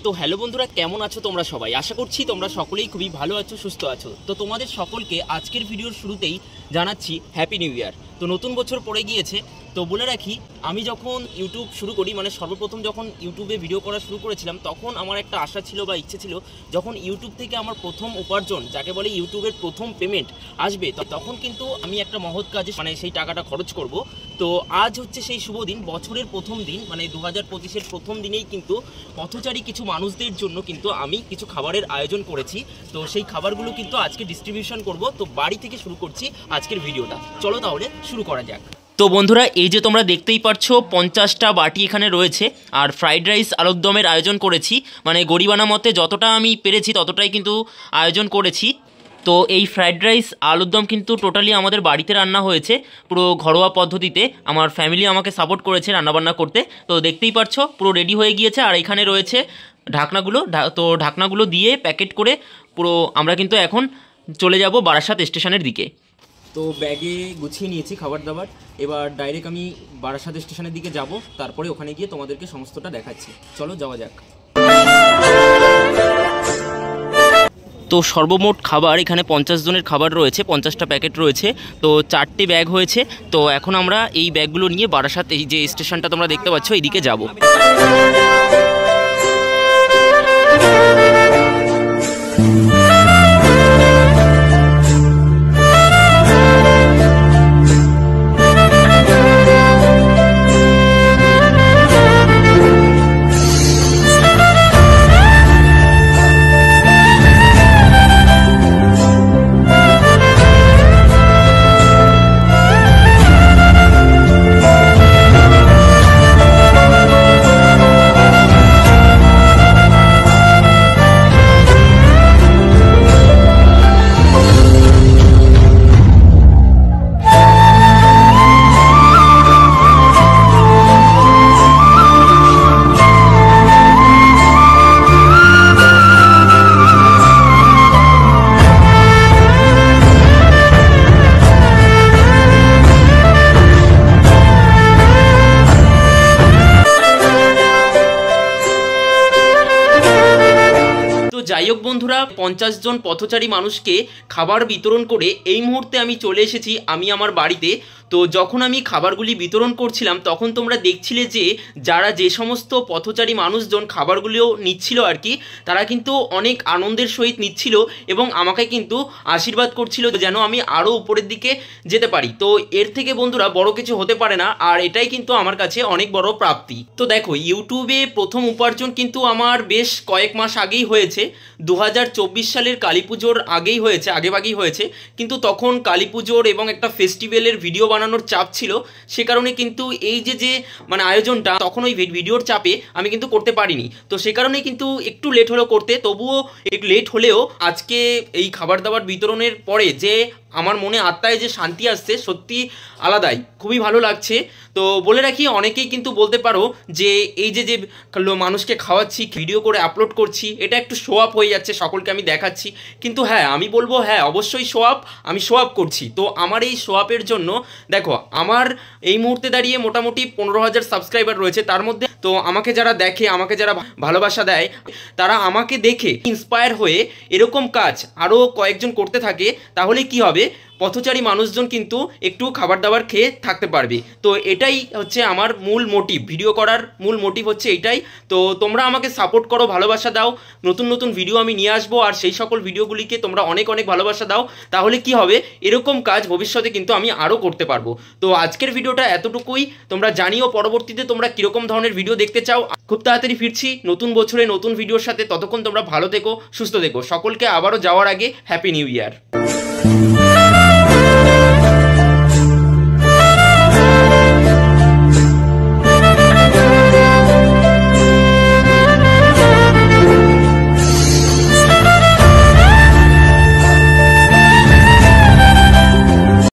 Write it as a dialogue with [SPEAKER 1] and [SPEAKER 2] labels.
[SPEAKER 1] তো হ্যালো বন্ধুরা, কেমন আছো তোমরা সবাই? আশা করছি তোমরা সকলেই খুবই ভালো আছো, সুস্থ আছো। তো তোমাদের সকলকে আজকের ভিডিওর শুরুতেই জানাচ্ছি হ্যাপি নিউ ইয়ার। তো নতুন বছর পড়ে গিয়েছে। তো বলে রাখি, আমি যখন ইউটিউব শুরু করি, মানে সর্বপ্রথম যখন ইউটিউবে ভিডিও করা শুরু করেছিলাম, তখন আমার একটা আশা ছিল বা ইচ্ছে ছিল, যখন ইউটিউব থেকে আমার প্রথম উপার্জন, যাকে বলে ইউটিউবের প্রথম পেমেন্ট আসবে, তখন কিন্তু আমি একটা মহৎ কাজে মানে সেই টাকাটা খরচ করব। তো আজ হচ্ছে সেই শুভ দিন, বছরের প্রথম দিন, মানে 2025-এর প্রথম দিনেই কিন্তু পথচারী কিছু মানুষদের জন্য কিন্তু আমি কিছু খাবারের আয়োজন করেছি। তো সেই খাবারগুলো কিন্তু আজকে ডিস্ট্রিবিউশন করব। তো বাড়ি থেকে শুরু করছি আজকের ভিডিওটা। চলো তাহলে শুরু করা যাক। তো বন্ধুরা, এই যে তোমরা দেখতেই পাচ্ছ 50টা বাটি এখানে রয়েছে, আর ফ্রাইড রাইস আলুর দমের আয়োজন করেছি। মানে গরিবানা মতে যতটা আমি পেরেছি ততটাই কিন্তু আয়োজন করেছি। তো এই ফ্রাইড রাইস আলুর দম কিন্তু টোটালি আমাদের বাড়িতে রান্না হয়েছে, পুরো ঘরোয়া পদ্ধতিতে। আমার ফ্যামিলি আমাকে সাপোর্ট করেছে রান্নাবান্না করতে। তো দেখতেই পাচ্ছ পুরো রেডি হয়ে গিয়েছে। আর এখানে রয়েছে ঢাকনাগুলো। তো ঢাকনাগুলো দিয়ে প্যাকেট করে পুরো আমরা কিন্তু এখন চলে যাব বারাসাত স্টেশনের দিকে। তো ব্যাগে গুছিয়ে নিয়েছি খাবার দাবার। এবার ডাইরেক্ট আমি বারাসাত স্টেশনের দিকে যাব, তারপরে ওখানে গিয়ে তোমাদেরকে সমস্তটা দেখাচ্ছি। চলো যাওয়া যাক। তো সর্বমোট খাবার এখানে 50 জনের খাবার রয়েছে, 50টা প্যাকেট রয়েছে। তো 4টে ব্যাগ হয়েছে। তো এখন আমরা এই ব্যাগগুলো নিয়ে বারাসাত, এই যে স্টেশনটা তোমরা দেখতে পাচ্ছ, এইদিকে যাব। যাই হোক বন্ধুরা, 50 জন পথচারী মানুষকে খাবার বিতরণ করে এই মুহূর্তে আমি চলে এসেছি আমি আমার বাড়িতে। তো যখন আমি খাবারগুলি বিতরণ করছিলাম, তখন তোমরা দেখছিলে যে যারা যে সমস্ত পথচারী মানুষজন খাবারগুলিও নিচ্ছিল আর কি, তারা কিন্তু অনেক আনন্দের সহিত নিচ্ছিল এবং আমাকে কিন্তু আশীর্বাদ করছিল যেন আমি আরও উপরের দিকে যেতে পারি। তো এর থেকে বন্ধুরা বড় কিছু হতে পারে না, আর এটাই কিন্তু আমার কাছে অনেক বড় প্রাপ্তি। তো দেখো, ইউটিউবে প্রথম উপার্জন কিন্তু আমার বেশ কয়েক মাস আগেই হয়েছে। 2024 সালের কালী পুজোর আগেই হয়েছে, আগেভাগেই হয়েছে। কিন্তু তখন কালী পুজোর এবং একটা ফেস্টিভ্যালের ভিডিও বানানোর চাপ ছিল, সে কারণে কিন্তু এই যে মানে আয়োজনটা, তখন ওই ভিডিওর চাপে আমি কিন্তু করতে পারিনি। তো সে কারণেই কিন্তু একটু লেট হলো করতে। তবুও একটু লেট হলেও আজকে এই খাবার দাবার বিতরণের পরে যে আমার মনে আত্মায় যে শান্তি আসছে, সত্যি আলাদাই, খুবই ভালো লাগছে। তো বলে রাখি, অনেকেই কিন্তু বলতে পারো যে এই যে মানুষকে খাওয়াচ্ছি, ভিডিও করে আপলোড করছি, এটা একটু শো আপ হয়ে যাচ্ছে, সকলকে আমি দেখাচ্ছি। কিন্তু হ্যাঁ, আমি বলবো হ্যাঁ, অবশ্যই শো আপ, আমি শো আপ করছি। তো আমার এই শো আপের জন্য দেখো, আমার এই মুহূর্তে দাঁড়িয়ে মোটামুটি 15,000 সাবস্ক্রাইবার রয়েছে। তার মধ্যে তো আমাকে যারা দেখে, আমাকে যারা ভালোবাসা দেয়, তারা আমাকে দেখে ইন্সপায়ার হয়ে এরকম কাজ আরও কয়েকজন করতে থাকে, তাহলে কি হবে, পথচারী মানুষজন কিন্তু একটু খাবার দাবার খেয়ে থাকতে পারবে। তো এটাই হচ্ছে আমার মূল মোটিভ, ভিডিও করার মূল মোটিভ হচ্ছে এইটাই। তো তোমরা আমাকে সাপোর্ট করো, ভালোবাসা দাও, নতুন নতুন ভিডিও আমি নিয়ে আসবো, আর সেই সকল ভিডিওগুলিকে তোমরা অনেক অনেক ভালোবাসা দাও। তাহলে কি হবে, এরকম কাজ ভবিষ্যতে কিন্তু আমি আরও করতে পারবো। তো আজকের ভিডিওটা এতটুকুই। তোমরা জানিও পরবর্তীতে তোমরা কীরকম ধরনের ভিডিও দেখতে চাও। খুব তাড়াতাড়ি ফিরছি নতুন বছরে নতুন ভিডিওর সাথে। ততক্ষণ তোমরা ভালো থেকো, সুস্থ থেকো। সকলকে আবারও যাওয়ার আগে হ্যাপি নিউ ইয়ার।